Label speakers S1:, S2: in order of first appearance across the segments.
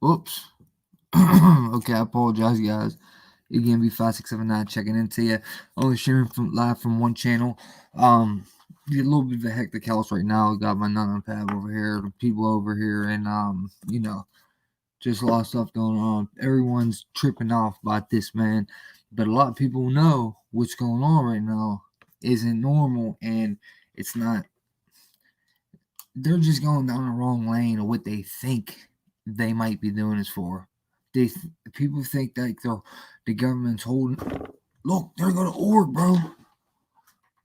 S1: Oops. Okay, I apologize, guys. Again, B5679 checking into you. Only streaming live from one channel. Get a little bit of a hectic house right now. Got my nun and pab over here, the people over here, and just a lot of stuff going on. Everyone's tripping off about this, man. But a lot of people know what's going on right now isn't normal, and it's not. They're just going down the wrong lane of what they think they might be doing this for. People think that the government's holding. Look, they're going to org, bro.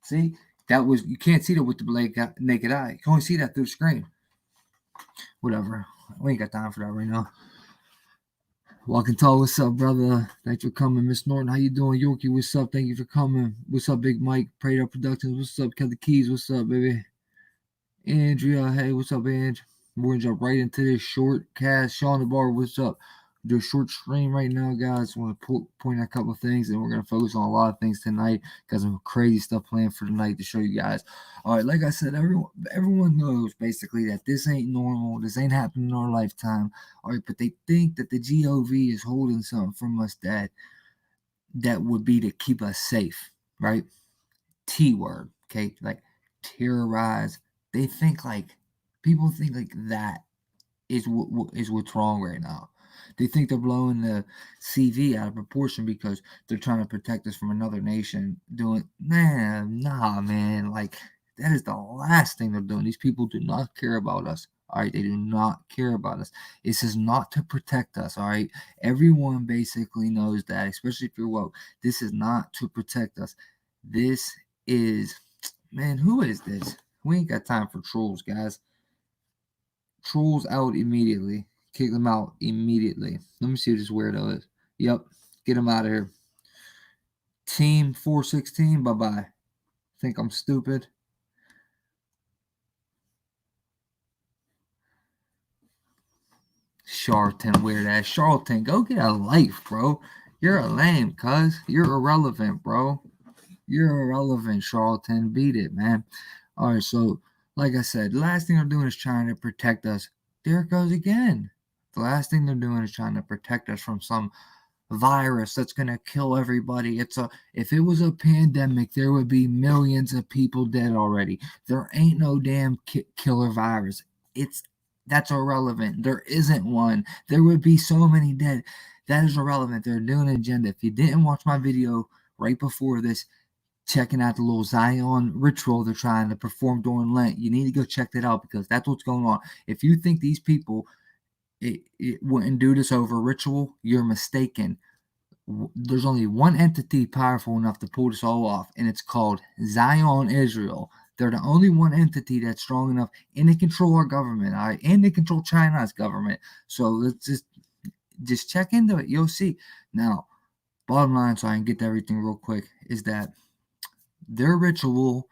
S1: See, that was you can't see that with the naked eye. You can only see that through the screen. Whatever, we ain't got time for that right now. Walking tall, what's up, brother? Thanks for coming, Miss Norton. How you doing, Yorkie? What's up? Thank you for coming. What's up, Big Mike? Patriot Act Productions. What's up, Kelly Keys? What's up, baby? Andrea, hey, what's up, Ange? We're gonna jump right into this short cast. Sean the Bar, what's up? Do a short stream right now, guys. I want to point out a couple of things, and we're gonna focus on a lot of things tonight. Got some crazy stuff planned for tonight to show you guys. All right, like I said, everyone knows basically that this ain't normal. This ain't happening in our lifetime. All right, but they think that the GOV is holding something from us that would be to keep us safe, right? T word, okay, like terrorize. They think people think that is what's wrong right now. They think they're blowing the CV out of proportion because they're trying to protect us from another nation. Nah, man. That is the last thing they're doing. These people do not care about us. All right, they do not care about us. This is not to protect us. All right, everyone basically knows that, especially if you're woke. This is not to protect us. This is, man. Who is this? We ain't got time for trolls, guys. Trolls out immediately. Kick them out immediately. Let me see who this weirdo is. Yep. Get him out of here. Team 416, bye-bye. Think I'm stupid? Charlatan, weird ass. Charlatan, go get a life, bro. You're a lame, cuz. You're irrelevant, bro. You're irrelevant, Charlatan. Beat it, man. Alright, so like I said, the last thing they're doing is trying to protect us. There it goes again. The last thing they're doing is trying to protect us from some virus that's going to kill everybody. If it was a pandemic, there would be millions of people dead already. There ain't no damn killer virus. That's irrelevant. There isn't one. There would be so many dead. That is irrelevant. They're doing an agenda. If you didn't watch my video right before this, checking out the little Zion ritual they're trying to perform during Lent, you need to go check that out because that's what's going on. If you think these people it wouldn't do this over ritual, you're mistaken. There's only one entity powerful enough to pull this all off, and it's called Zion Israel. They're the only one entity that's strong enough, and they control our government, all right? And they control China's government. So let's just check into it. You'll see. Now, bottom line, so I can get to everything real quick, is that their rituals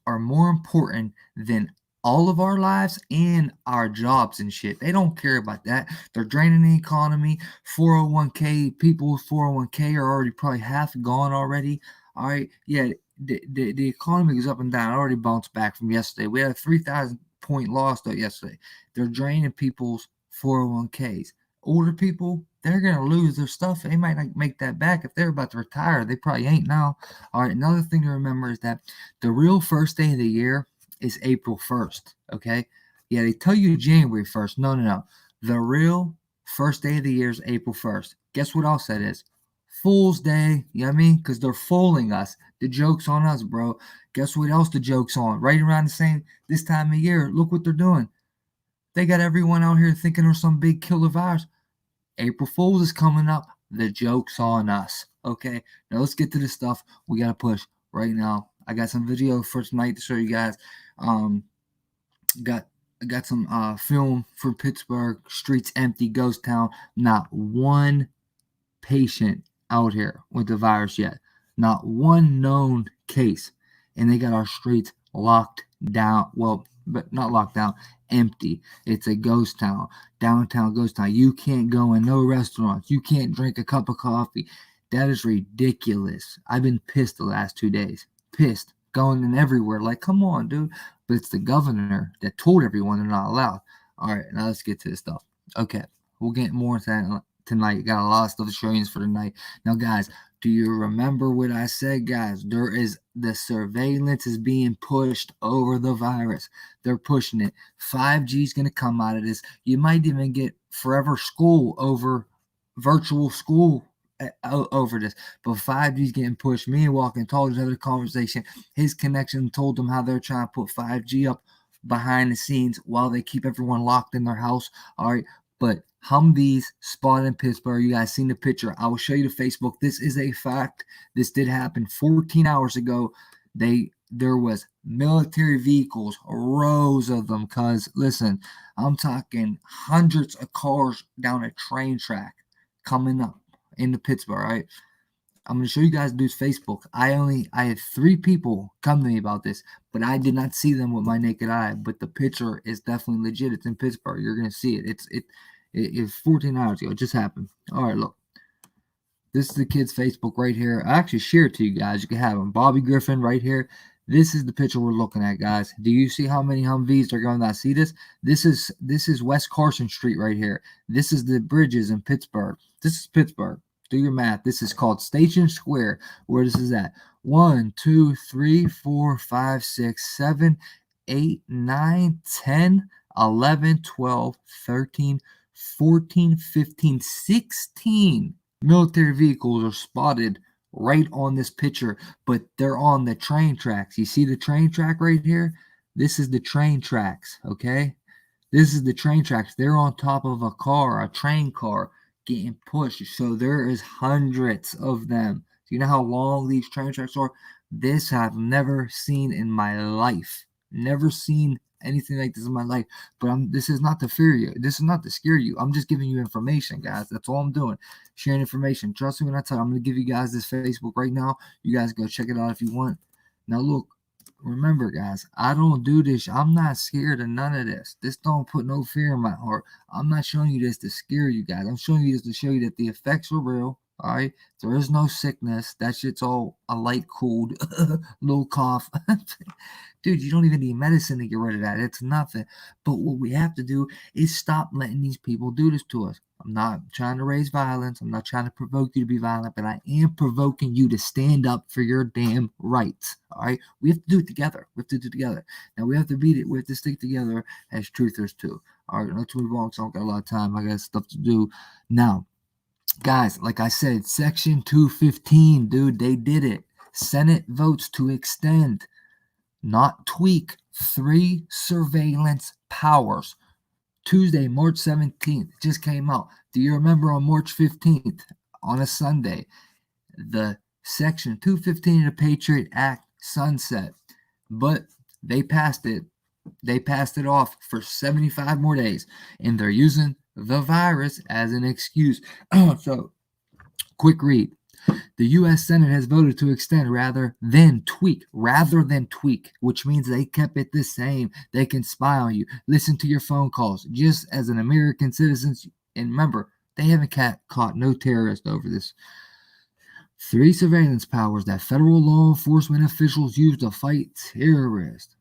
S1: are more important than all of our lives and our jobs and shit. They don't care about that. They're draining the economy. 401k, people with 401k are already probably half gone already. All right. Yeah, the economy is up and down. I already bounced back from yesterday. We had a 3,000 point loss though yesterday. They're draining people's 401ks. Older people, they're going to lose their stuff. They might not make that back. If they're about to retire, they probably ain't now. All right, another thing to remember is that the real first day of the year is April 1st, okay? Yeah, they tell you January 1st. No. The real first day of the year is April 1st. Guess what else that is? Fool's Day, you know what I mean? Because they're fooling us. The joke's on us, bro. Guess what else the joke's on? Right around this time of year, look what they're doing. They got everyone out here thinking there's some big killer virus. April Fool's is coming up. The joke's on us. Okay, now let's get to the stuff we gotta push right now. I got some video for tonight to show you guys. Got some film from Pittsburgh. Streets empty, ghost town. Not one patient out here with the virus yet. Not one known case, and they got our streets locked down. Well, but not locked down. Empty. It's a ghost town. Downtown ghost town. You can't go in no restaurants. You can't drink a cup of coffee. That is ridiculous. I've been pissed the last 2 days. Pissed. Going in everywhere. Like, come on, dude. But it's the governor that told everyone they're not allowed. All right, now let's get to this stuff. Okay, we'll get more into that tonight. Got a lot of stuff to show you for tonight. Now, guys, do you remember what I said, guys? The surveillance is being pushed over the virus. They're pushing it. 5G is going to come out of this. You might even get forever school over virtual school over this. But 5G is getting pushed. Me and Walking Tall just had a conversation. His connection told them how they're trying to put 5G up behind the scenes while they keep everyone locked in their house. All right. But Humvees spotted in Pittsburgh. You guys seen the picture. I will show you the Facebook. This is a fact. This did happen 14 hours ago. There was military vehicles, rows of them. Cause listen, I'm talking hundreds of cars down a train track coming up into Pittsburgh. Right. I'm going to show you guys dude's Facebook. I had 3 people come to me about this, but I did not see them with my naked eye. But the picture is definitely legit. It's in Pittsburgh. You're going to see it. It's 14 hours ago. It just happened. All right, look. This is the kid's Facebook right here. I actually shared it to you guys. You can have him. Bobby Griffin right here. This is the picture we're looking at, guys. Do you see how many Humvees are going to see this? This is West Carson Street right here. This is the bridges in Pittsburgh. This is Pittsburgh. Do your math. This is called Station Square, where this is at. 1, 2, 3, 4, 5, 6, 7, 8, 9, 10, 11, 12, 13, 14, 15, 16 military vehicles are spotted right on this picture, but they're on the train tracks. You see the train track right here? This is the train tracks, okay? This is the train tracks. They're on top of a train car, getting pushed. So there is hundreds of them. Do you know how long these train tracks are? This I've never seen in my life. Never seen anything like this in my life. But this is not to fear you. This is not to scare you. I'm just giving you information, guys. That's all I'm doing. Sharing information. Trust me when I tell you. I'm going to give you guys this Facebook right now. You guys go check it out if you want. Now look. Remember, guys, I don't do this. I'm not scared of none of this. This don't put no fear in my heart. I'm not showing you this to scare you guys. I'm showing you this to show you that the effects are real. All right. There is no sickness. That shit's all a light cold, little cough. Dude, you don't even need medicine to get rid of that. It's nothing. But what we have to do is stop letting these people do this to us. I'm not trying to raise violence. I'm not trying to provoke you to be violent, but I am provoking you to stand up for your damn rights. All right. We have to do it together. We have to do it together. Now we have to beat it. We have to stick together as truthers too. All right. Let's move on because I don't got a lot of time. I got stuff to do. Now, guys, like I said, Section 215, dude, they did it. Senate votes to extend, not tweak, 3 surveillance powers. Tuesday, March 17th, just came out. Do you remember on March 15th, on a Sunday, the Section 215 of the Patriot Act sunset? But they passed it. They passed it off for 75 more days, and they're using the virus as an excuse. So, quick read. The U.S. Senate has voted to extend rather than tweak, which means they kept it the same. They can spy on you, listen to your phone calls, just as an American citizen. And remember, they haven't caught no terrorist over this. 3 surveillance powers that federal law enforcement officials use to fight terrorists.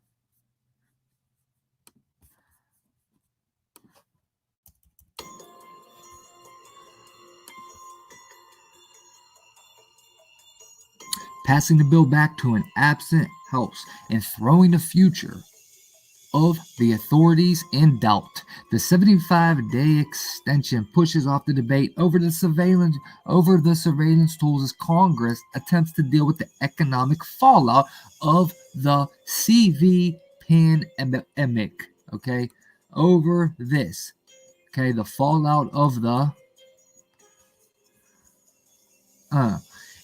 S1: Passing the bill back to an absent helps in throwing the future of the authorities in doubt. The 75-day extension pushes off the debate over the surveillance tools as Congress attempts to deal with the economic fallout of the CV pandemic. Okay, over this. Okay, the fallout of the.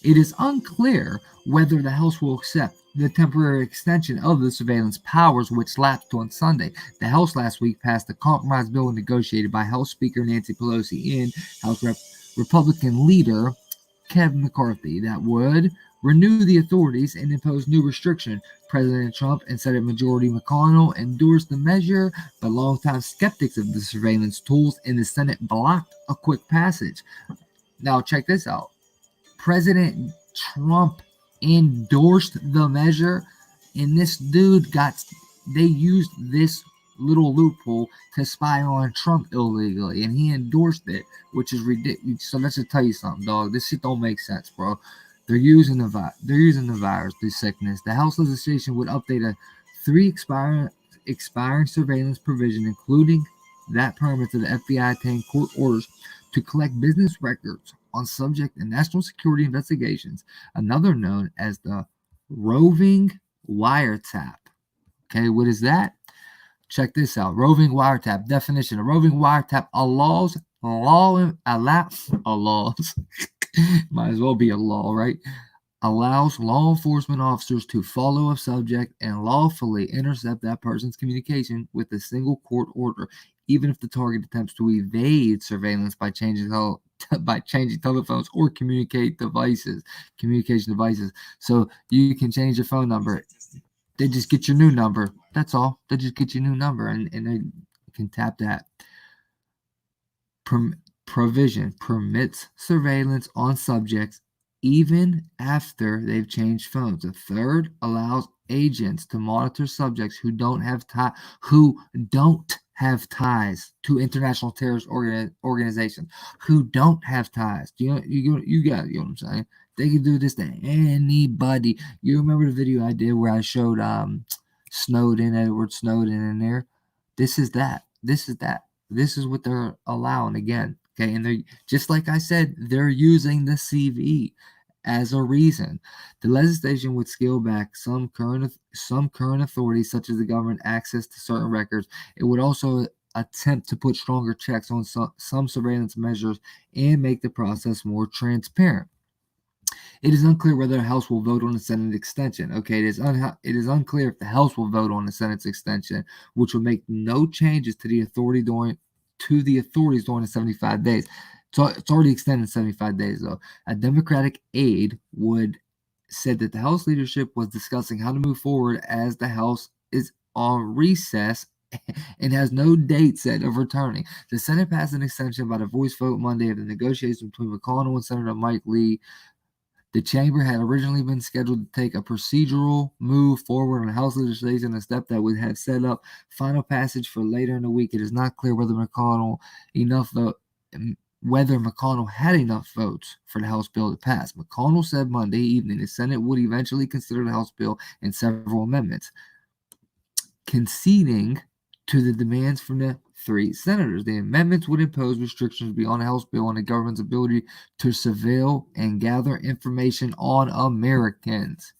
S1: It is unclear whether the House will accept the temporary extension of the surveillance powers, which lapsed on Sunday. The House last week passed a compromise bill negotiated by House Speaker Nancy Pelosi and House Republican leader Kevin McCarthy that would renew the authorities and impose new restrictions. President Trump and Senate Majority McConnell endorsed the measure, but longtime skeptics of the surveillance tools in the Senate blocked a quick passage. Now, check this out. President Trump endorsed the measure, and this dude they used this little loophole to spy on Trump illegally, and he endorsed it, which is ridiculous. So let's just tell you something, dog. This shit don't make sense, bro. They're using the virus, the sickness. The House legislation would update a 3 expiring surveillance provision, including that permits the FBI obtain court orders to collect business records on subject in national security investigations, another known as the roving wiretap. Okay, what is that? Check this out. Roving wiretap definition. A roving wiretap allows might as well be a law, right? Allows law enforcement officers to follow a subject and lawfully intercept that person's communication with a single court order, even if the target attempts to evade surveillance by changing telephones or communication devices. So you can change your phone number. They just get your new number. That's all. They just get your new number, and they can tap that. Provision permits surveillance on subjects even after they've changed phones. A third allows agents to monitor subjects who don't have ties to international terrorist organizations. Who don't have ties. You got what I'm saying? They can do this to anybody. You remember the video I did where I showed Edward Snowden in there? This is that. This is what they're allowing again. Okay, and they're just like I said, they're using the CV as a reason. The legislation would scale back some current authorities, such as the government access to certain records. It would also attempt to put stronger checks on some surveillance measures and make the process more transparent. It is unclear whether the House will vote on the Senate extension. Okay, it is unclear if the House will vote on the Senate's extension, which would make no changes to the authorities during the 75 days. So it's already extended 75 days, though. A Democratic aide said that the House leadership was discussing how to move forward as the House is on recess and has no date set of returning. The Senate passed an extension by the voice vote Monday of the negotiations between McConnell and Senator Mike Lee. The chamber had originally been scheduled to take a procedural move forward on House legislation, a step that would have set up final passage for later in the week. It is not clear whether McConnell had enough votes for the House bill to pass. McConnell said Monday evening the Senate would eventually consider the House bill and several amendments, conceding to the demands from the 3 senators. The amendments would impose restrictions beyond the House bill on the government's ability to surveil and gather information on Americans.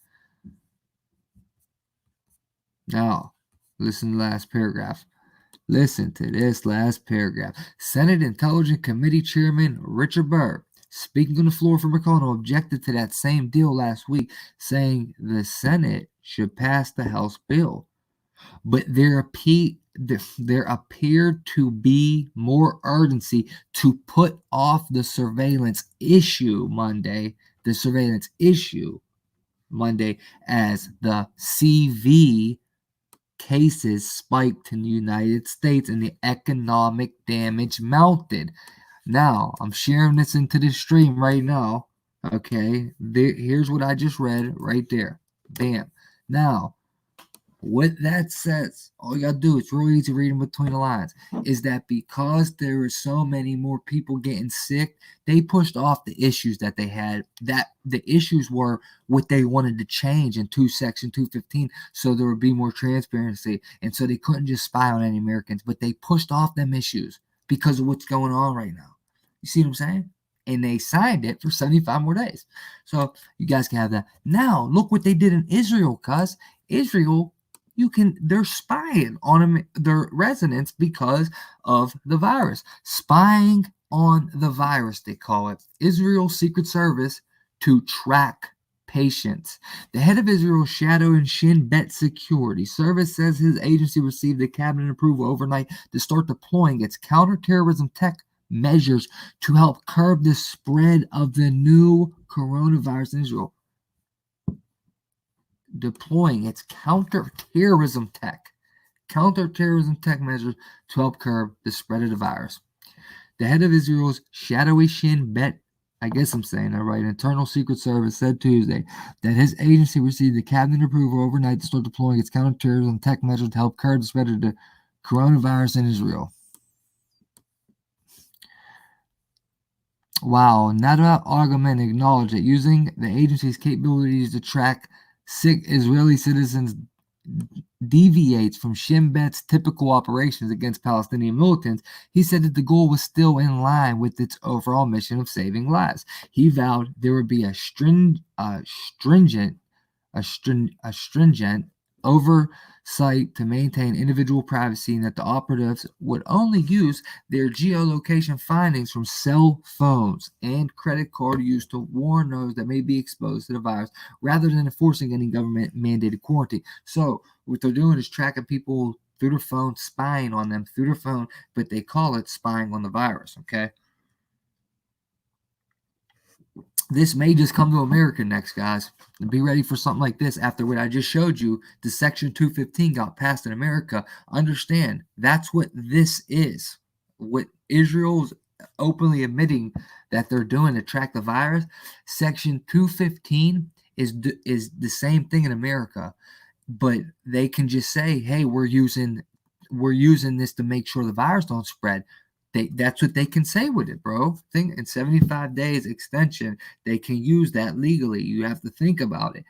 S1: Now, listen to the last paragraph. Listen to this last paragraph. Senate Intelligence Committee Chairman Richard Burr, speaking on the floor for McConnell, objected to that same deal last week, saying the Senate should pass the House bill. But there appeared to be more urgency to put off the surveillance issue Monday. As the CV cases spiked in the United States and the economic damage mounted. Now, I'm sharing this into the stream right now. Okay, here's what I just read right there. Bam. Now, what that says, all you gotta do, it's real easy reading between the lines, is that because there were so many more people getting sick, they pushed off the issues that they had. That the issues were what they wanted to change in Section 215, so there would be more transparency, and so they couldn't just spy on any Americans, but they pushed off them issues because of what's going on right now. You see what I'm saying? And they signed it for 75 more days. So you guys can have that. Now, look what they did in Israel, cuz Israel, they're spying on their residents because of the virus. Spying on the virus, they call it. Israel's Secret Service to track patients. The head of Israel's Shadow and Shin Bet Security Service says his agency received the cabinet approval overnight to start deploying its counterterrorism tech measures to help curb the spread of the new coronavirus in Israel. Deploying its counterterrorism tech measures to help curb the spread of the virus. The head of Israel's Shadowy Shin Bet, I guess I'm saying that right, Internal Secret Service said Tuesday that his agency received the cabinet approval overnight to start deploying its counterterrorism tech measures to help curb the spread of the Coronavirus in Israel. Wow, Nada Argument acknowledged that using the agency's capabilities to track sick Israeli citizens deviates from Shin Bet's typical operations against Palestinian militants. He said that the goal was still in line with its overall mission of saving lives. He vowed there would be a stringent oversight to maintain individual privacy, and that the operatives would only use their geolocation findings from cell phones and credit card use to warn those that may be exposed to the virus, rather than enforcing any government mandated quarantine. So what they're doing is tracking people through their phone, spying on them through their phone, but they call it spying on the virus. Okay. This may just come to America next, guys. And be ready for something like this. After what I just showed you, the Section 215 got passed in America. Understand, that's what this is. What Israel's openly admitting that they're doing to track the virus. Section 215 is the same thing in America, but they can just say, "Hey, we're using this to make sure the virus don't spread." That's what they can say with it, bro. Think in 75 days extension, they can use that legally. You have to think about it.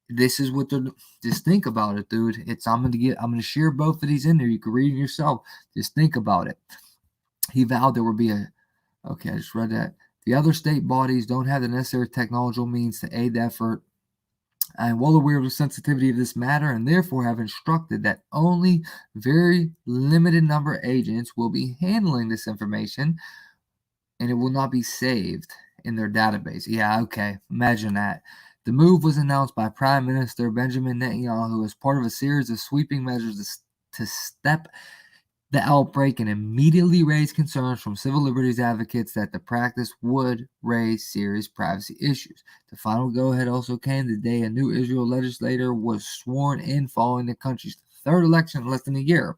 S1: This is what they're. Just think about it, dude. I'm gonna share both of these in there. You can read it yourself. Just think about it. He vowed there would be a. Okay, I just read that. The other state bodies don't have the necessary technological means to aid the effort. I am well aware of the sensitivity of this matter, and therefore have instructed that only very limited number of agents will be handling this information, and it will not be saved in their database. Yeah, okay. Imagine that. The move was announced by Prime Minister Benjamin Netanyahu as part of a series of sweeping measures to step the outbreak, and immediately raised concerns from civil liberties advocates that the practice would raise serious privacy issues. The final go-ahead also came the day a new Israel legislator was sworn in following the country's third election in less than a year.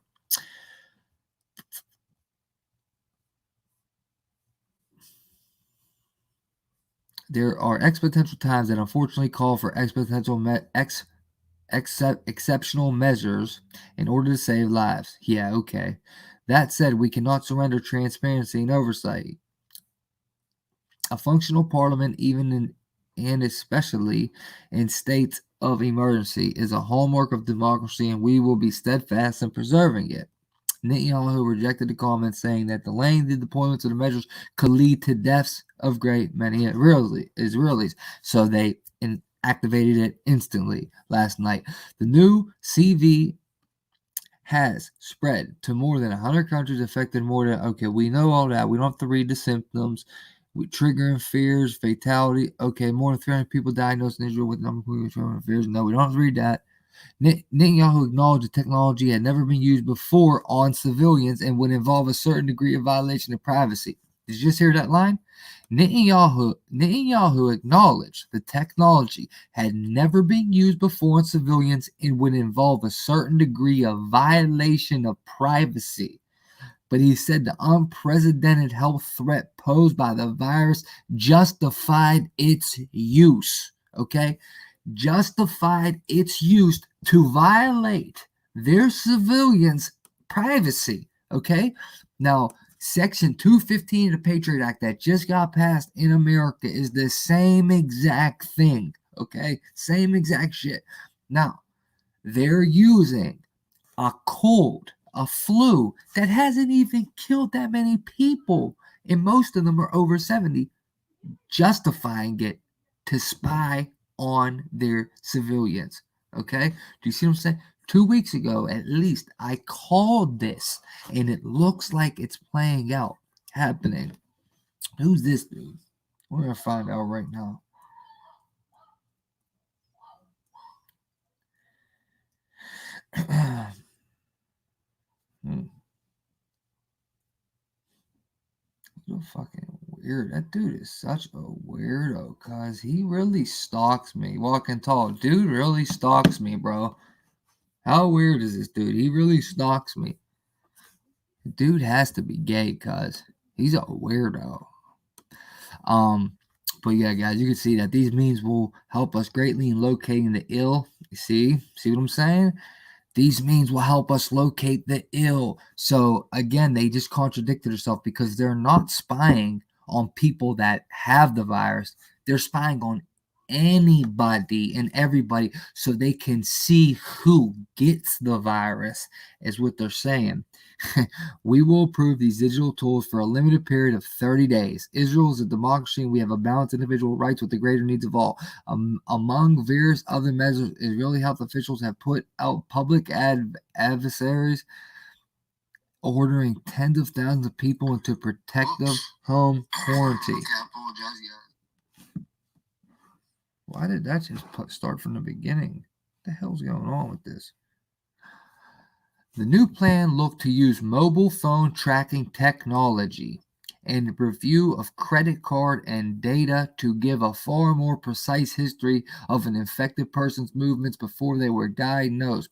S1: There are exponential times that unfortunately call for exceptional measures in order to save lives. Yeah, okay. That said, we cannot surrender transparency and oversight. A functional parliament, and especially in states of emergency, is a hallmark of democracy, and we will be steadfast in preserving it. Netanyahu rejected the comments, saying that delaying the deployments of the measures could lead to deaths of great many Israelis. So they activated it instantly last night. The new CV has spread to more than 100 countries, affected more than, okay, we know all that. We don't have to read the symptoms. We triggering fears, fatality. Okay, more than 300 people diagnosed in Israel with number fears. No, we don't have to read that. Netanyahu acknowledged the technology had never been used before on civilians and would involve a certain degree of violation of privacy. Did you just hear that line? Netanyahu acknowledged the technology had never been used before on civilians and would involve a certain degree of violation of privacy. But he said the unprecedented health threat posed by the virus justified its use. Okay? Justified its use to violate their civilians' privacy. Okay? Now, Section 215 of the Patriot Act that just got passed in America is the same exact thing. Okay? Same exact shit. Now, they're using a cold, a flu that hasn't even killed that many people, and most of them are over 70, justifying it to spy on their civilians. Okay? Do you see what I'm saying? 2 weeks ago, at least, I called this, and it looks like it's playing out, happening. Who's this dude? We're going to find out right now. So fucking weird. That dude is such a weirdo, cause he really stalks me. Walking tall. Dude really stalks me, bro. How weird is this dude? He really stalks me. Dude has to be gay, cuz he's a weirdo. But yeah, guys, you can see that these memes will help us greatly in locating the ill. You see what I'm saying? These means will help us locate the ill. So again, they just contradicted themselves because they're not spying on people that have the virus. They're spying on anybody and everybody so they can see who gets the virus, is what they're saying. We will approve these digital tools for a limited period of 30 days. Israel is a democracy and we have a balanced individual rights with the greater needs of all. Among various other measures, Israeli health officials have put out public adversaries ordering tens of thousands of people into protective home quarantine. Why did that just start from the beginning? What the hell's going on with this? The new plan looked to use mobile phone tracking technology and review of credit card and data to give a far more precise history of an infected person's movements before they were diagnosed.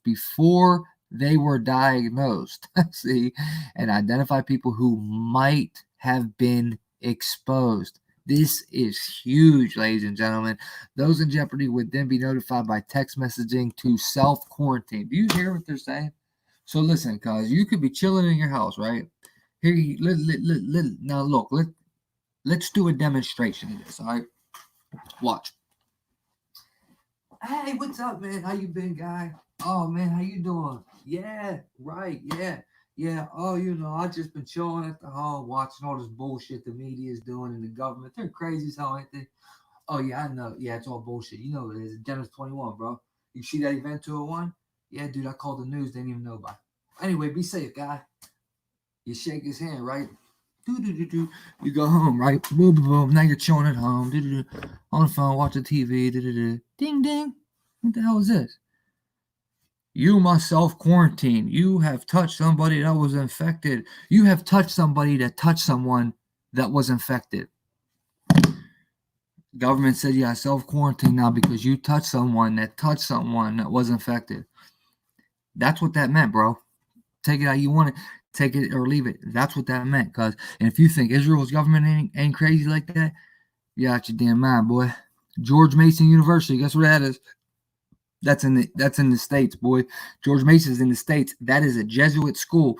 S1: See, and identify people who might have been exposed. This is huge, ladies and gentlemen. Those in jeopardy would then be notified by text messaging to self-quarantine. Do you hear what they're saying? So listen, guys, you could be chilling in your house, right? Here, now look, let's do a demonstration of this, all right? Watch. Hey, what's up, man? How you been, guy? Oh, man, how you doing? Yeah, right, yeah. Oh, I just been chilling at the home, watching all this bullshit the media is doing and the government. They're crazy as hell, ain't they? Oh, yeah, I know. Yeah, it's all bullshit. You know what it is. Genesis 21, bro. You see that event 201? Yeah, dude, I called the news. They didn't even know about it. Anyway, be safe, guy. You shake his hand, right? Do. You go home, right? Boom, boom, boom. Now you're chilling at home. On the phone, watching TV. Ding, ding. What the hell is this? You must self-quarantine. You have touched somebody that was infected. You have touched somebody that touched someone that was infected. Government said you got self-quarantine now because you touched someone that was infected. That's what that meant, bro. Take it how you want it. Take it or leave it. That's what that meant. And if you think Israel's government ain't crazy like that, you out your damn mind, boy. George Mason University. Guess what that is? That's in the States, boy. George Mason's in the States. That is a Jesuit school.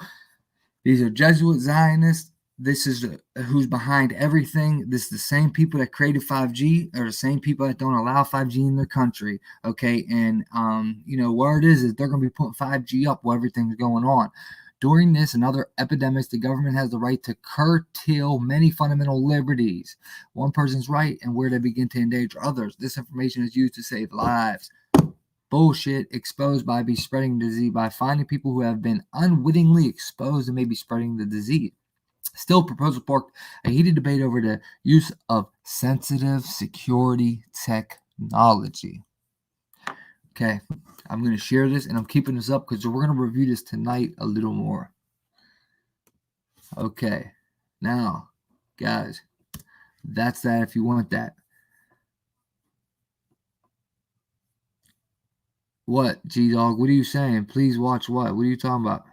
S1: These are Jesuit Zionists. This is who's behind everything. This is the same people that created 5G are the same people that don't allow 5G in their country. Okay, and where it is they're going to be putting 5G up while everything's going on. During this and other epidemics, the government has the right to curtail many fundamental liberties. One person's right and where they begin to endanger others. This information is used to save lives. Bullshit exposed by spreading disease by finding people who have been unwittingly exposed and may be spreading the disease. Still, proposal sparked a heated debate over the use of sensitive security technology. Okay, I'm going to share this and I'm keeping this up because we're going to review this tonight a little more. Okay, now, guys, that's that if you want that. What, G-Dog? What are you saying? Please watch what? What are you talking about?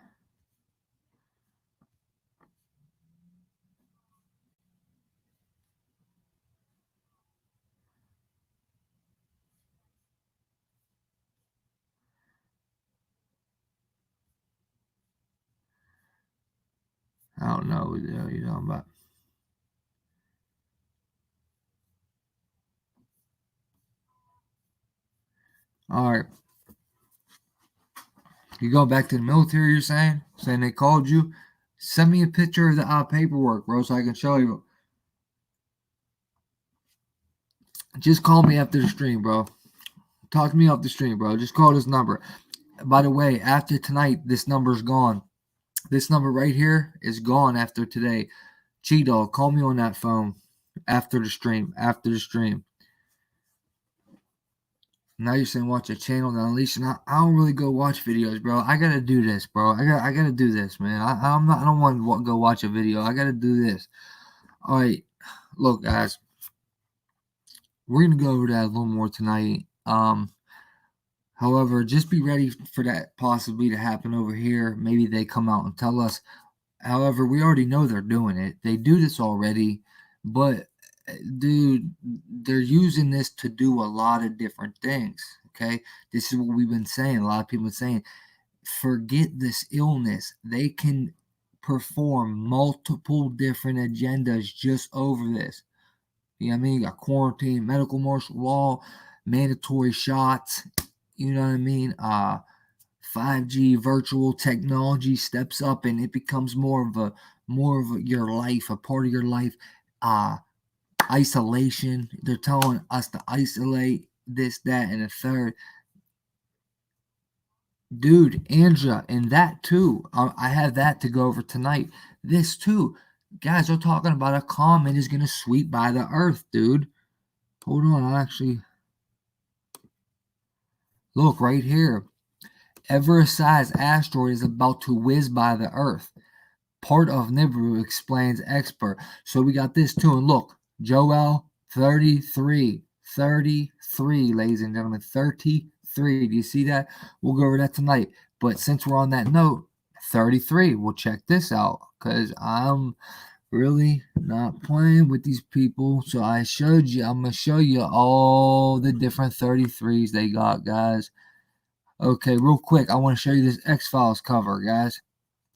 S1: I don't know what the hell you're talking about. All right. You go back to the military, you're saying? Saying they called you? Send me a picture of the paperwork, bro, so I can show you. Just call me after the stream, bro. Talk to me off the stream, bro. Just call this number. By the way, after tonight, this number's gone. This number right here is gone after today. G-Dog, call me on that phone after the stream. Now you're saying watch a channel. Now, Alicia, I don't really go watch videos, bro. I gotta do this, bro. I gotta do this, man. I don't want to go watch a video. I gotta do this. All right, look, guys. We're gonna go over that a little more tonight. However, just be ready for that possibly to happen over here. Maybe they come out and tell us. However, we already know they're doing it. They do this already, but dude, they're using this to do a lot of different things. Okay, this is what we've been saying. A lot of people are saying forget this illness. They can perform multiple different agendas just over this. You know what I mean? You got quarantine, medical martial law, mandatory shots. You know what I mean? 5G virtual technology steps up and it becomes more of your life, a part of your life. Isolation. They're telling us to isolate this, that, and a third. Dude, Andrea, and that too. I have that to go over tonight. This too. Guys are talking about a comet is going to sweep by the Earth, dude. Hold on, I'll actually look right here. Everest-sized asteroid is about to whiz by the Earth. Part of Nibiru, explains expert. So we got this too. And look, Joel 33, ladies and gentlemen, 33. Do you see that? We'll go over that tonight. But since we're on that note, 33, we'll check this out because I'm really not playing with these people. So I'm going to show you all the different 33s they got, guys. Okay, real quick, I want to show you this X-Files cover, guys.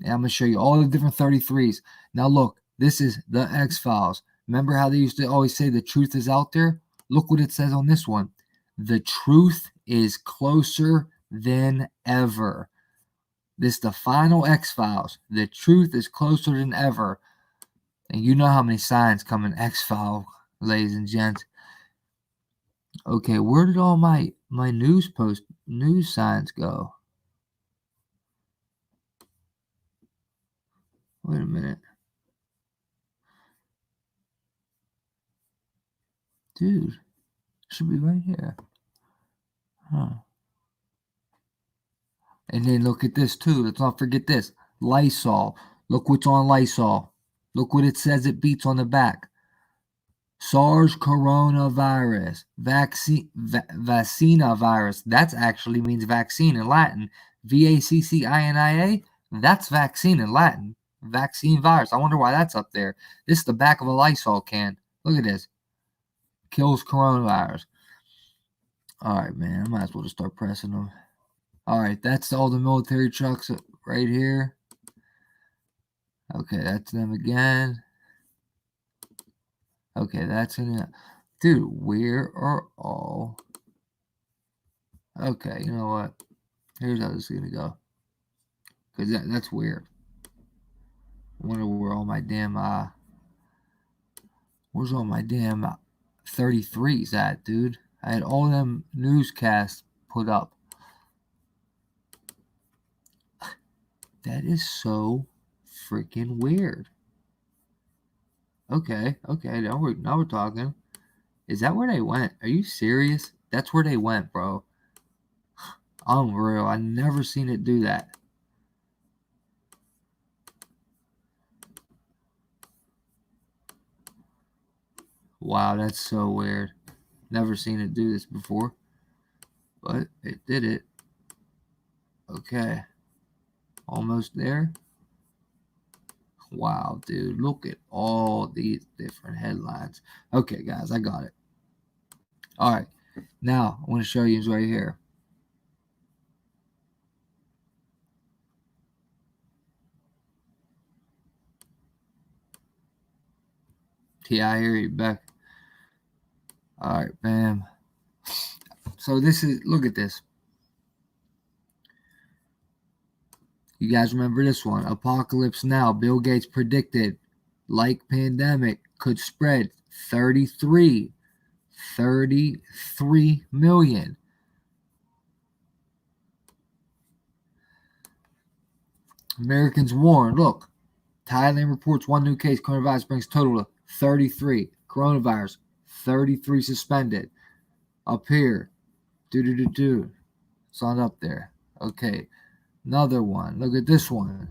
S1: And I'm going to show you all the different 33s. Now, look, this is the X-Files. Remember how they used to always say the truth is out there? Look what it says on this one. The truth is closer than ever. This is the final X-Files. The truth is closer than ever. And you know how many signs come in X-File, ladies and gents. Okay, where did all my news signs go? Wait a minute. Dude, should be right here. Huh. And then look at this too. Let's not forget this. Lysol. Look what's on Lysol. Look what it says it beats on the back. SARS coronavirus. Vaccina virus. That actually means vaccine in Latin. VACCINIA. That's vaccine in Latin. Vaccine virus. I wonder why that's up there. This is the back of a Lysol can. Look at this. Kills coronavirus. All right, man. I might as well just start pressing them. All right, that's all the military trucks right here. Okay, that's them again. Okay, that's in it. Dude, where are all... Okay, you know what? Here's how this is going to go. Because that's weird. I wonder where all my damn... where's all my damn 33s at, dude? I had all them newscasts put up. That is so freaking weird. Okay, now we're talking. Is that where they went? Are you serious? That's where they went, bro. Unreal. I never seen it do that. Wow, that's so weird. Never seen it do this before. But it did it. Okay. Almost there. Wow, dude. Look at all these different headlines. Okay, guys, I got it. All right. Now, I want to show you right here. Yeah, I hear you, Beck. All right, bam. So this is, look at this. You guys remember this one? Apocalypse Now. Bill Gates predicted, like pandemic, could spread 33 million. Americans warn. Look, Thailand reports one new case. Coronavirus brings total to 33. Coronavirus, 33 suspended. Up here. It's not up there. Okay. Another one. Look at this one.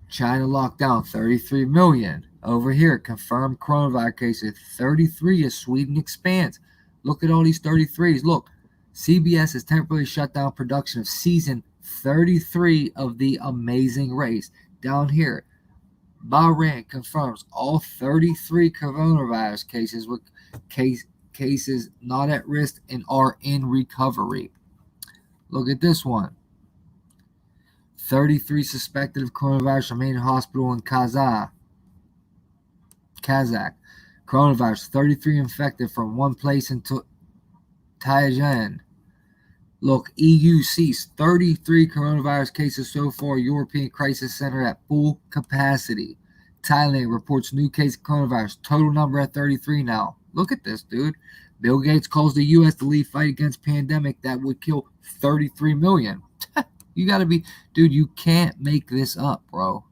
S1: China locked down 33 million. Over here, confirmed coronavirus cases 33 as Sweden expands. Look at all these 33s. Look, CBS has temporarily shut down production of season 33 of The Amazing Race. Down here, Bahrain confirms all 33 coronavirus cases with cases not at risk and are in recovery. Look at this one. 33 suspected of coronavirus remain in hospital in Kazakh. Coronavirus, 33 infected from one place in Tianjin. Look, EU ceased 33 coronavirus cases so far. European Crisis Center at full capacity. Thailand reports new case of coronavirus. Total number at 33 now. Look at this, dude. Bill Gates calls the U.S. to lead fight against pandemic that would kill 33 million. You got to be, dude, you can't make this up, bro.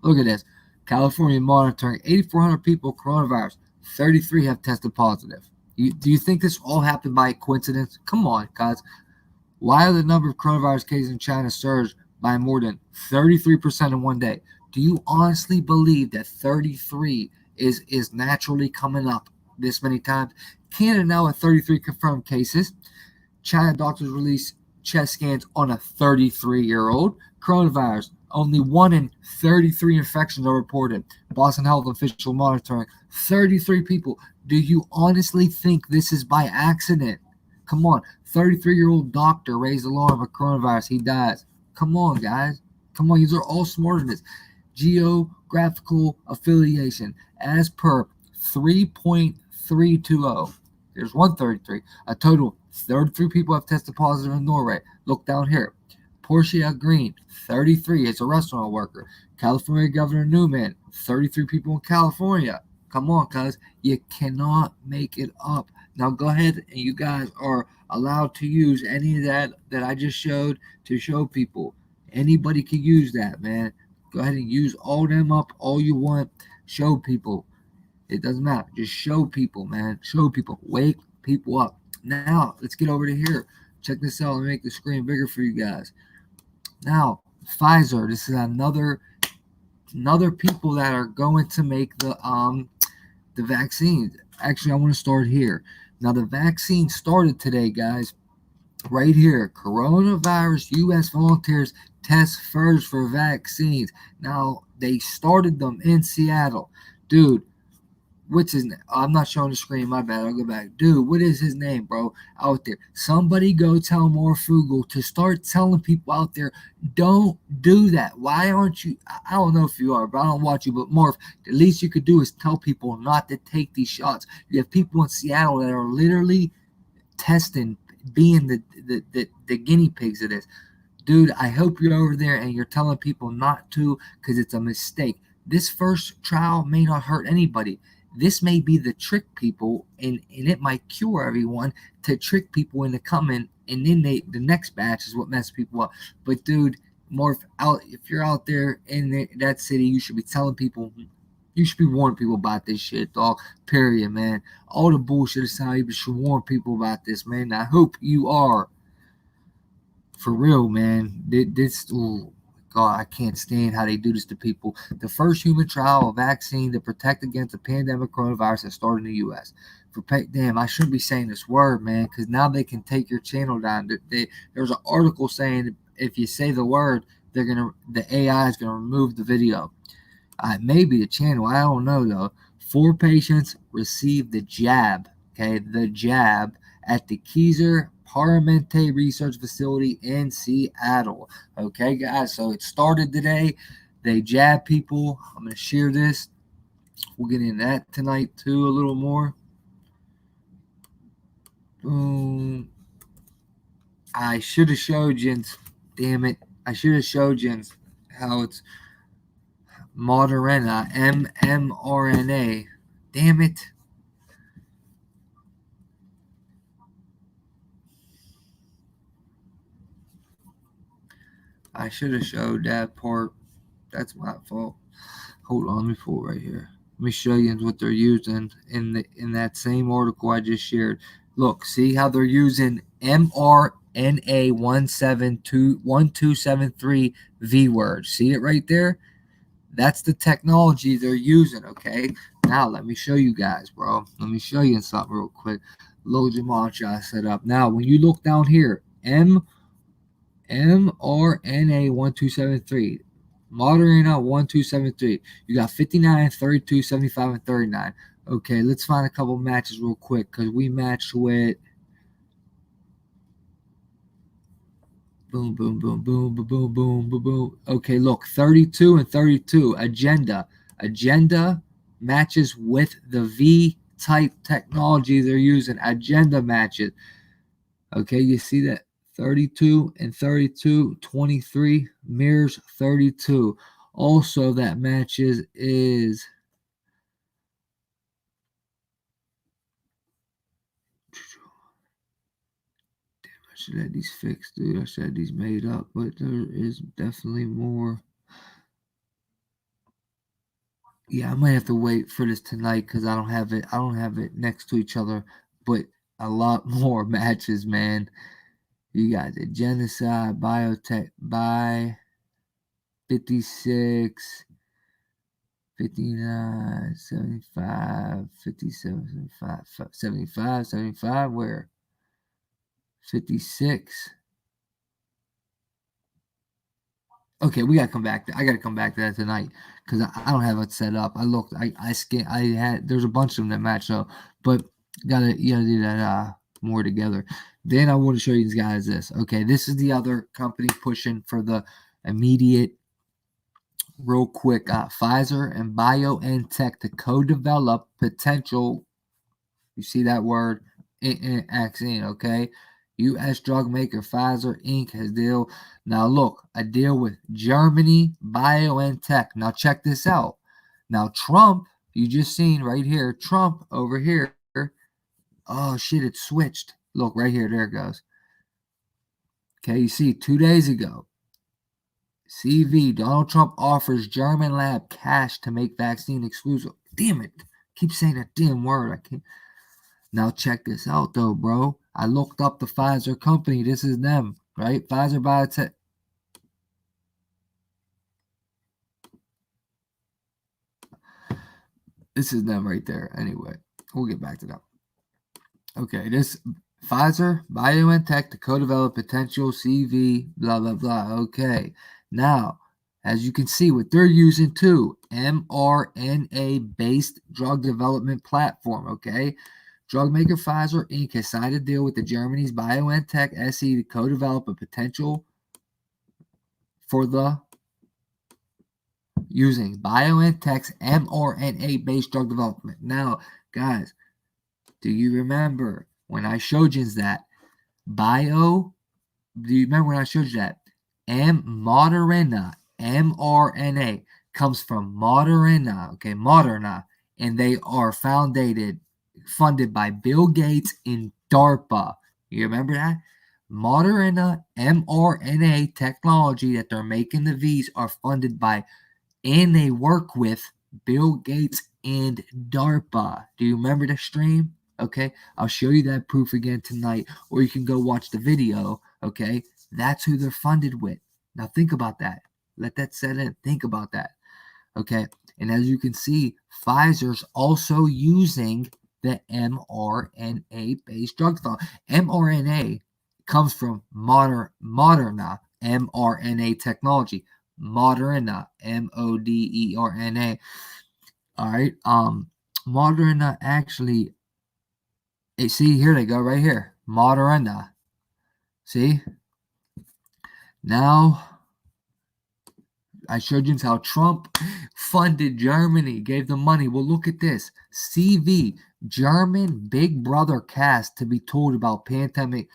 S1: Look at this. California monitoring 8,400 people coronavirus. 33 have tested positive. Do you think this all happened by coincidence? Come on, guys. Why are the number of coronavirus cases in China surged by more than 33% in one day? Do you honestly believe that 33 is naturally coming up this many times? Canada now at 33 confirmed cases. China doctors release chest scans on a 33-year-old. Coronavirus, only 1 in 33 infections are reported. Boston Health official monitoring 33 people. Do you honestly think this is by accident? Come on, 33-year-old doctor raised alarm of coronavirus. He dies. Come on, guys. Come on, these are all smarter than this. Geographical affiliation, as per 3.320. There's 133. A total 33 people have tested positive in Norway. Look down here. Portia Green, 33, is a restaurant worker. California Governor Newman, 33 people in California. Come on, cuz. You cannot make it up. Now go ahead and you guys are allowed to use any of that I just showed to show people. Anybody can use that, man. Go ahead and use all them up all you want. Show people. It doesn't matter. Just show people, man. Show people. Wake people up. Now, let's get over to here. Check this out. Let me make the screen bigger for you guys. Now, Pfizer. This is another people that are going to make the vaccines. Actually, I want to start here. Now, the vaccine started today, guys. Right here. Coronavirus U.S. volunteers test first for vaccines. Now, they started them in Seattle. Dude, what's his name? I'm not showing the screen. My bad. I'll go back. Dude, what is his name, bro? Out there. Somebody go tell Morfugal to start telling people out there, don't do that. Why aren't you? I don't know if you are, but I don't watch you. But Morph, the least you could do is tell people not to take these shots. You have people in Seattle that are literally testing, being the guinea pigs of this. Dude, I hope you're over there and you're telling people not to because it's a mistake. This first trial may not hurt anybody. This may be the trick people, and it might cure everyone to trick people into coming, and then the next batch is what messes people up. But dude, if you're out there in that city, you should be telling people, you should be warning people about this shit, dog. Period, man. All the bullshit aside, you should warn people about this, man. I hope you are. For real, man. Oh, God, I can't stand how they do this to people. The first human trial of vaccine to protect against the pandemic coronavirus has started in the U.S. Damn, I shouldn't be saying this word, man, because now they can take your channel down. There's an article saying if you say the word, the AI is gonna remove the video. Maybe the channel, I don't know though. 4 patients received the jab. Okay, the jab at the Kaiser Permanente Research Facility in Seattle. Okay, guys, so it started today. They jab people. I'm going to share this. We'll get into that tonight, too, a little more. Boom. I should have showed you. Damn it. I should have showed you how it's Moderna, mRNA. Damn it. I should have showed that part. That's my fault. Hold on, let me pull it right here. Let me show you what they're using in that same article I just shared. Look, see how they're using mRNA 1273 V word. See it right there? That's the technology they're using, okay? Now, let me show you guys, bro. Let me show you something real quick. Load Gematria set up. Now, when you look down here, mRNA 1273. Moderna 1273. You got 59, 32, 75, and 39. Okay, let's find a couple matches real quick because we matched with Boom, boom, boom, boom, boom, boom, boom, boom, boom. Okay, look, 32 and 32. Agenda. Agenda matches with the V-type technology they're using. Agenda matches. Okay, you see that? 32 and 32, 23 mirrors 32. Also, that matches is I should have these fixed, dude. I should have these made up, but there is definitely more. Yeah, I might have to wait for this tonight because I don't have it. I don't have it next to each other, but a lot more matches, man. You got the genocide, biotech, by 56, 59, 75, 57, 75, 75, where? 56. Okay, we gotta come back. I gotta come back to that tonight because I don't have it set up. I looked. I scanned. I had. There's a bunch of them that match up, but you gotta do that more together. Then I want to show you guys this. Okay, this is the other company pushing for the immediate, real quick. Pfizer and BioNTech to co-develop potential. You see that word? Vaccine. Okay. U.S. drug maker Pfizer Inc. has deal. Now look, a deal with Germany BioNTech. Now check this out. Now Trump, you just seen right here, Trump over here. Oh shit, it switched. Look right here, there it goes. Okay, you see 2 days ago, CV, Donald Trump offers German lab cash to make vaccine exclusive. Damn it. Keep saying that damn word. I can't. Now check this out though, bro. I looked up the Pfizer company. This is them, right? Pfizer Biotech. This is them right there. Anyway, we'll get back to that. Okay, this Pfizer BioNTech to co-develop potential CV, blah blah blah. Okay, now as you can see, what they're using too, mRNA-based drug development platform. Okay, drug maker Pfizer Inc. has signed a deal with the Germany's BioNTech SE to co-develop a potential for the using BioNTech's mRNA-based drug development. Now, guys, do you remember when I showed you that bio? Do you remember when I showed you that Moderna, mRNA comes from Moderna, okay, Moderna, and they are funded by Bill Gates and DARPA. You remember that? Moderna mRNA technology that they're making the V's are funded by, and they work with Bill Gates and DARPA. Do you remember the stream? Okay, I'll show you that proof again tonight, or you can go watch the video. Okay, that's who they're funded with. Now think about that. Let that set in. Think about that. Okay, and as you can see, Pfizer's also using the mRNA-based drug development. mRNA comes from Moderna mRNA technology. Moderna, Moderna. All right. Moderna actually. See, here they go, right here. Moderna. See. Now, I showed you how Trump funded Germany, gave them money. Well, look at this. CV, German Big Brother cast to be told about pandemic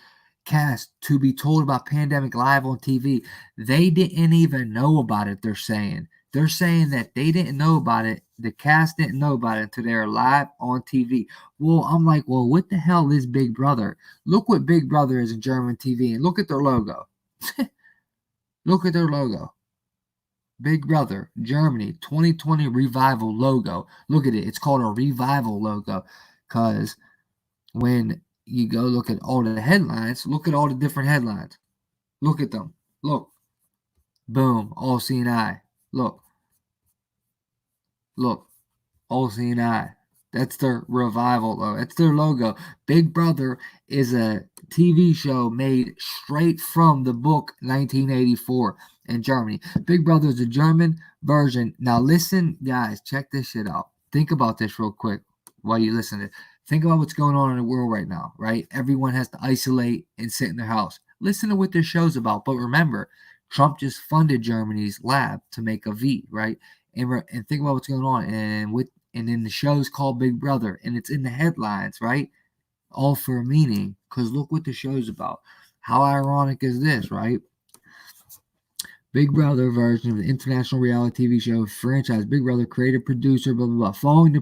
S1: live on TV. They didn't even know about it, they're saying. They're saying that they didn't know about it. The cast didn't know about it until they were live on TV. Well, I'm like, well, what the hell is Big Brother? Look what Big Brother is in German TV, and look at their logo. Look at their logo. Big Brother, Germany, 2020 Revival logo. Look at it. It's called a Revival logo because when you go look at all the headlines, look at all the different headlines. Look at them. Look. Boom. All seeing eye. Look. Look. All seeing eye. That's their Revival logo. That's their logo. Big Brother is a TV show made straight from the book 1984 in Germany. Big Brother is a German version. Now listen, guys, check this shit out. Think about this real quick while you listen to it. Think about what's going on in the world right now, right? Everyone has to isolate and sit in their house. Listen to what this show's about. But remember, Trump just funded Germany's lab to make a V, right? And think about what's going on. And then the show's called Big Brother, and it's in the headlines, right? All for a meaning. Because look what the show's about. How ironic is this, right? Big Brother version of the international reality TV show franchise. Big Brother creative producer, blah blah blah. Following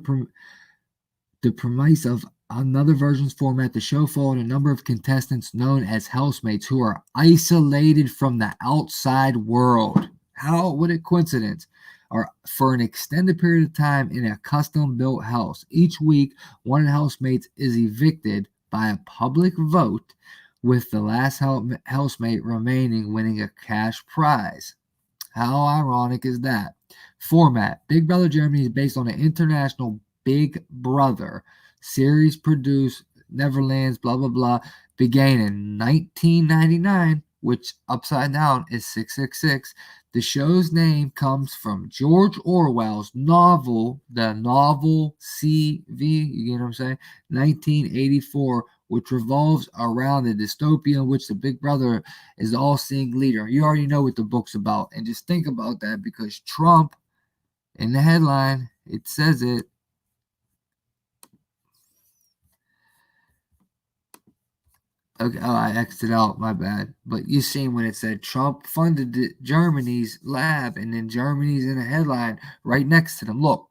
S1: the premise of another version's format, the show followed a number of contestants known as housemates who are isolated from the outside world. How, what a coincidence. Are for an extended period of time in a custom-built house. Each week, one of the housemates is evicted by a public vote, with the last housemate remaining winning a cash prize. How ironic is that? Format. Big Brother Germany is based on an international Big Brother series produced Netherlands, blah, blah, blah, began in 1999, which upside down is 666. The show's name comes from George Orwell's novel, the novel CV, you get what I'm saying? 1984, which revolves around the dystopia in which the Big Brother is the all-seeing leader. You already know what the book's about. And just think about that, because Trump, in the headline, it says it. Okay, oh, I exited out, my bad. But you seen when it said Trump funded Germany's lab, and then Germany's in a headline right next to them. Look,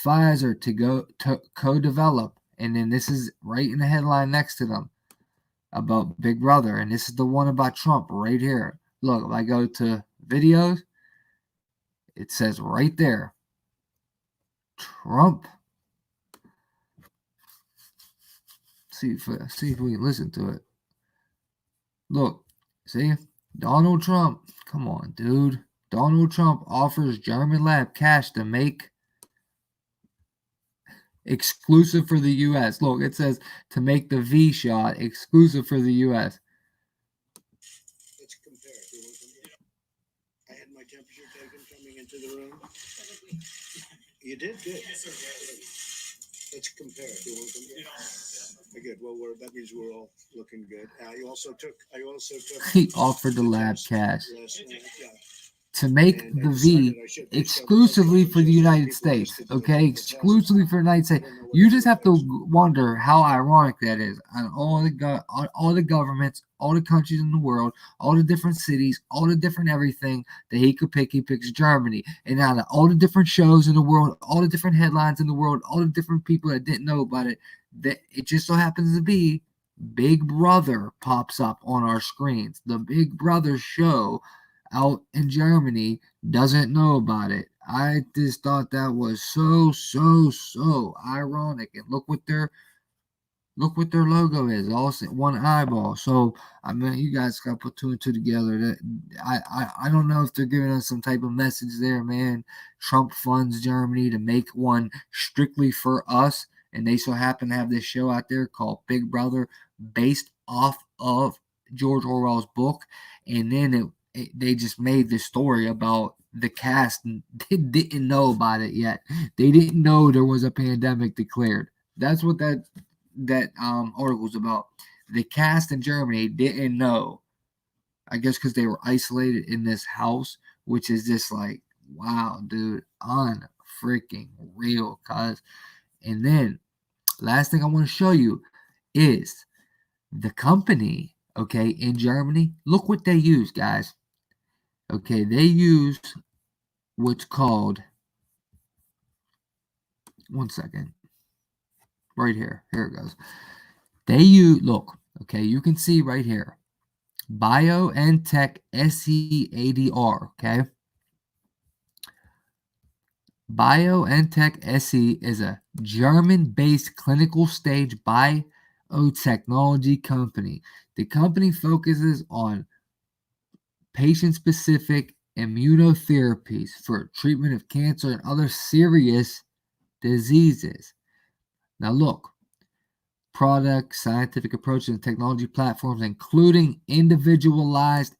S1: Pfizer to co-develop, and then this is right in the headline next to them about Big Brother, and this is the one about Trump right here. Look, if I go to videos, it says right there, Trump. See if we can listen to it. Look, see, Donald Trump. Come on, dude. Donald Trump offers German lab cash to make exclusive for the U.S. Look, it says to make the V shot exclusive for the U.S.
S2: Let's compare. I had my temperature taken coming into the room. You did good. Let's compare. Good. Well, that means we're all looking good. I also took.
S1: He offered the lab cash
S2: Yeah.
S1: to make the V exclusively for the United States. Okay, exclusively for the United States. You just have to wonder how ironic that is. On all the governments, all the countries in the world, all the different cities, all the different everything that he could pick, he picks Germany. And out of all the different shows in the world, all the different headlines in the world, all the different people that didn't know about it, that it just so happens to be Big Brother pops up on our screens. The Big Brother show out in Germany doesn't know about it. I just thought that was so ironic. And look what their logo is. All one eyeball. So I mean, you guys got to put two and two together. That I don't know if they're giving us some type of message there, man. Trump funds Germany to make one strictly for us, and they so happen to have this show out there called Big Brother, based off of George Orwell's book, and then they just made this story about the cast, and they didn't know about it yet. They didn't know there was a pandemic declared. That's what that article's about. The cast in Germany didn't know. I guess because they were isolated in this house, which is just like, wow, dude, unfreaking real, cuz. And then, last thing I want to show you is the company, okay, in Germany. Look what they use, guys. Okay, they use what's called, one second, right here. Here it goes. They use, look, okay, you can see right here, BioNTech SEADR, okay? BioNTech SE is a German-based clinical stage biotechnology company. The company focuses on patient-specific immunotherapies for treatment of cancer and other serious diseases. Now look, products, scientific approaches, and technology platforms, including individualized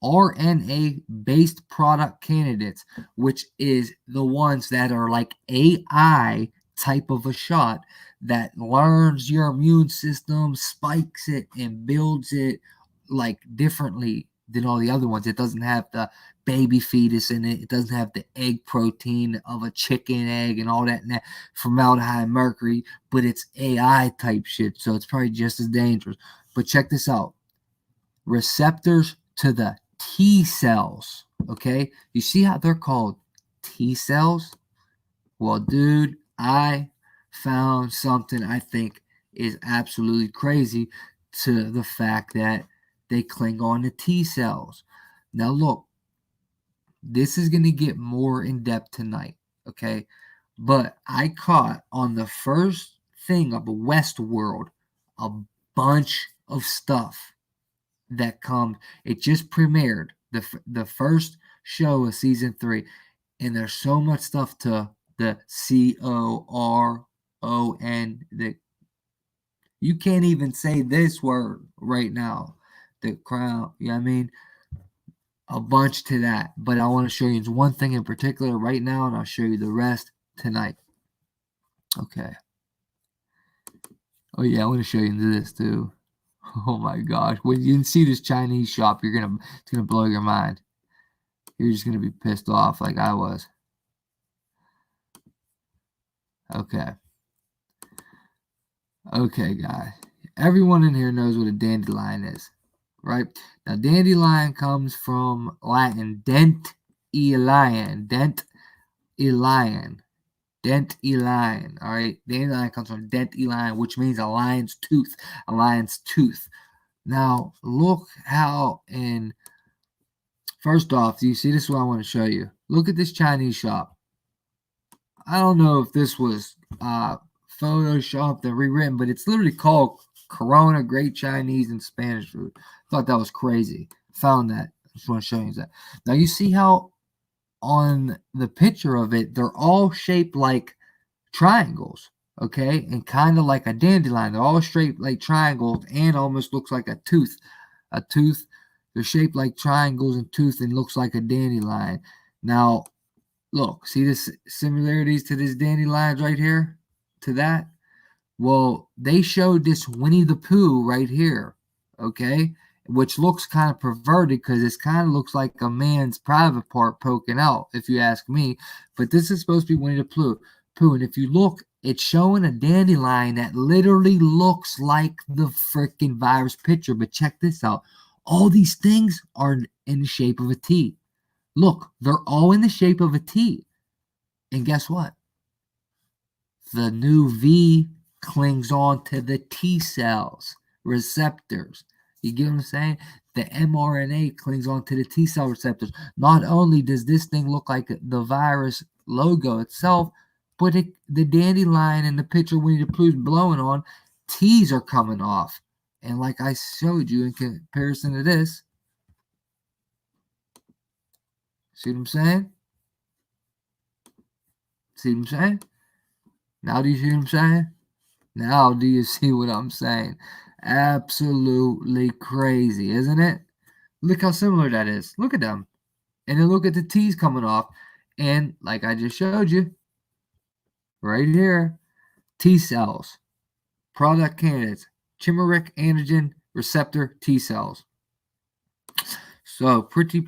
S1: mRNA-based product candidates, which is the ones that are like AI type of a shot that learns your immune system, spikes it, and builds it like differently than all the other ones. It doesn't have the baby fetus in it. It doesn't have the egg protein of a chicken egg and all that and that formaldehyde, mercury, but it's AI type shit. So it's probably just as dangerous. But check this out. Receptors to the T cells. Okay. You see how they're called T cells? Well, dude, I found something I think is absolutely crazy to the fact that they cling on to T cells. Now, look, this is going to get more in depth tonight, okay? But I caught on the first thing of Westworld a bunch of stuff that comes. It just premiered the first show of season 3, and there's so much stuff to the CORON that you can't even say this word right now. The crown, you know what I mean? A bunch to that. But I want to show you one thing in particular right now, and I'll show you the rest tonight. Okay. Oh yeah, I want to show you this too. Oh my gosh. When you see this Chinese shop, it's gonna blow your mind. You're just gonna be pissed off like I was. Okay. Okay, guys. Everyone in here knows what a dandelion is, right? Now, dandelion comes from Latin dent-elion. Dent-elion. Dent-elion, all right? Dandelion comes from dent-elion, which means a lion's tooth. A lion's tooth. Now, look how first off, do you see this is what I want to show you? Look at this Chinese shop. I don't know if this was photoshopped and rewritten, but it's literally called Corona Great Chinese and Spanish Food. Thought that was crazy. Found that. Just want to show you that. Now you see how on the picture of it, they're all shaped like triangles, okay? And kind of like a dandelion. They're all shaped like triangles and almost looks like a tooth. A tooth. They're shaped like triangles and tooth and looks like a dandelion. Now, look, see the similarities to this dandelions right here? To that? Well, they showed this Winnie the Pooh right here, okay? Which looks kind of perverted because it kind of looks like a man's private part poking out, if you ask me. But this is supposed to be Winnie the Pooh. And if you look, it's showing a dandelion that literally looks like the freaking virus picture. But check this out. All these things are in the shape of a T. Look, they're all in the shape of a T. And guess what? The new V clings on to the T cells receptors. You get what I'm saying? The mRNA clings on to the T cell receptors. Not only does this thing look like the virus logo itself, but the dandelion and the picture Winnie the Pooh's blowing on, T's are coming off. And like I showed you in comparison to this, see what I'm saying? See what I'm saying? Now do you see what I'm saying? Now do you see what I'm saying? Absolutely crazy, isn't it? Look how similar that is. Look at them. And then look at the T's coming off. And like I just showed you, right here, T cells, product candidates, chimeric antigen receptor T cells. So pretty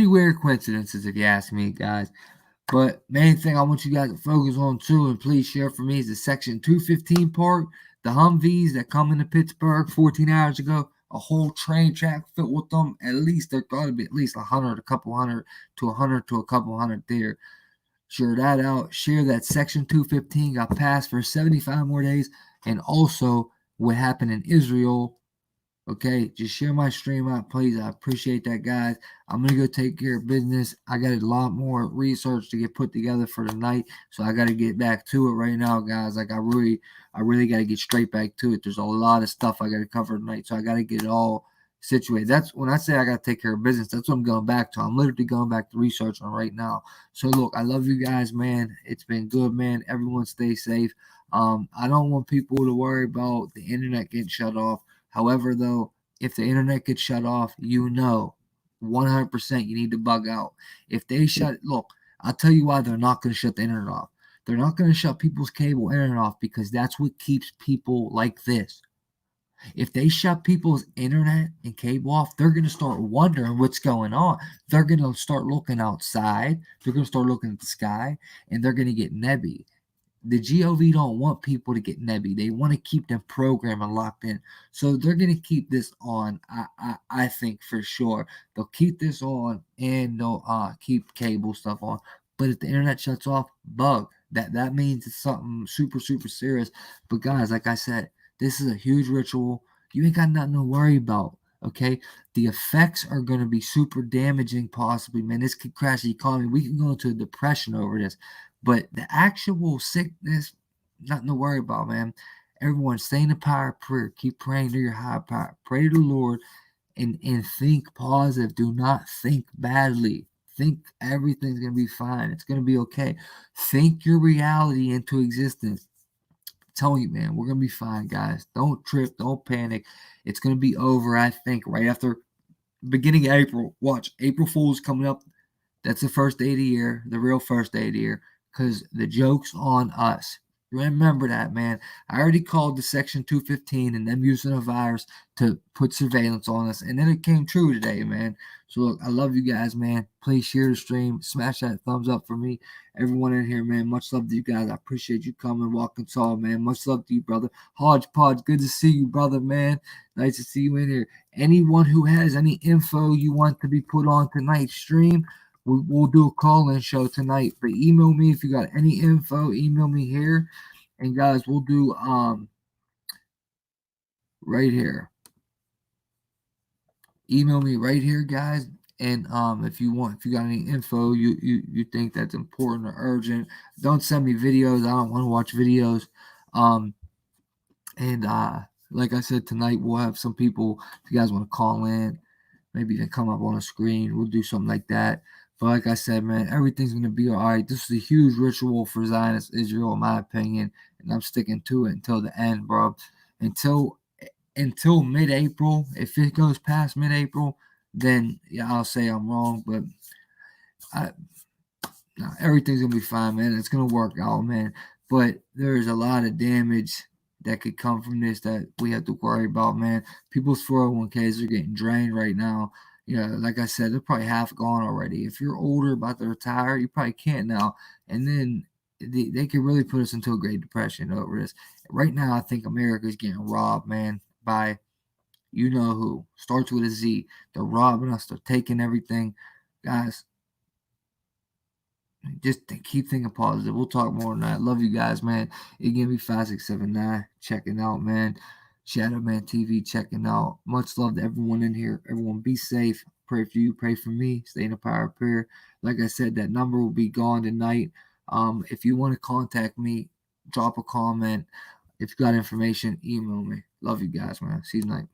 S1: weird coincidences if you ask me, guys. But main thing I want you guys to focus on too, and please share for me, is the Section 215 part. The Humvees that come into Pittsburgh 14 hours ago, a whole train track filled with them. At least there got to be at least 100, a couple hundred to 100 to a couple hundred there. Share that out. Share that Section 215 got passed for 75 more days. And also what happened in Israel. Okay, just share my stream out, please. I appreciate that, guys. I'm going to go take care of business. I got a lot more research to get put together for tonight, so I got to get back to it right now, guys. Like, I really got to get straight back to it. There's a lot of stuff I got to cover tonight, so I got to get it all situated. That's when I say I got to take care of business, that's what I'm going back to. I'm literally going back to research on right now. So, look, I love you guys, man. It's been good, man. Everyone stay safe. I don't want people to worry about the internet getting shut off. However, though, if the internet gets shut off, 100% you need to bug out. If they look, I'll tell you why they're not going to shut the internet off. They're not going to shut people's cable internet off because that's what keeps people like this. If they shut people's internet and cable off, they're going to start wondering what's going on. They're going to start looking outside. They're going to start looking at the sky, and they're going to get nebby. The GOV don't want people to get nebby. They want to keep them programmed and locked in. So they're going to keep this on. I think for sure they'll keep this on, and they'll keep cable stuff on. But if the internet shuts off, bug. That means it's something super serious. But guys, like I said, this is a huge ritual. You ain't got nothing to worry about. Okay, the effects are going to be super damaging, possibly, man. This could crash the economy. We can go into a depression over this. But the actual sickness, nothing to worry about, man. Everyone, stay in the power of prayer. Keep praying to your higher power. Pray to the Lord and think positive. Do not think badly. Think everything's going to be fine. It's going to be okay. Think your reality into existence. I'm telling you, man, we're going to be fine, guys. Don't trip. Don't panic. It's going to be over, I think, right after beginning of April. Watch, April Fool's coming up. That's the first day of the year, the real first day of the year, because the joke's on us. Remember that, man. I already called the Section 215 and them using a virus to put surveillance on us, and then it came true today, man. So, look, I love you guys, man. Please share the stream. Smash that thumbs up for me. Everyone in here, man. Much love to you guys. I appreciate you coming, walking tall, man. Much love to you, brother. Hodgepodge, good to see you, brother, man. Nice to see you in here. Anyone who has any info you want to be put on tonight's stream, we'll do a call-in show tonight. But email me if you got any info. Email me here. And guys, we'll do right here. Email me right here, guys. And if you got any info you think that's important or urgent, don't send me videos. I don't want to watch videos. And like I said, tonight we'll have some people, if you guys want to call in, maybe even come up on a screen. We'll do something like that. But like I said, man, everything's going to be all right. This is a huge ritual for Zionist Israel, in my opinion, and I'm sticking to it until the end, bro. Until mid-April. If it goes past mid-April, then yeah, I'll say I'm wrong. But everything's going to be fine, man. It's going to work out, man. But there's a lot of damage that could come from this that we have to worry about, man. People's 401ks are getting drained right now. Like I said, they're probably half gone already. If you're older, about to retire, you probably can't now. And then they could really put us into a Great Depression over this. Right now, I think America's getting robbed, man, by you know who. Starts with a Z. They're robbing us. They're taking everything. Guys, just keep thinking positive. We'll talk more on that. Love you guys, man. Again, be 5679 checking out, man. Shadow Man TV checking out. Much love to everyone in here. Everyone be safe. Pray for you. Pray for me. Stay in the power of prayer. Like I said, that number will be gone tonight. If you want to contact me, drop a comment. If you got information, email me. Love you guys, man. See you tonight.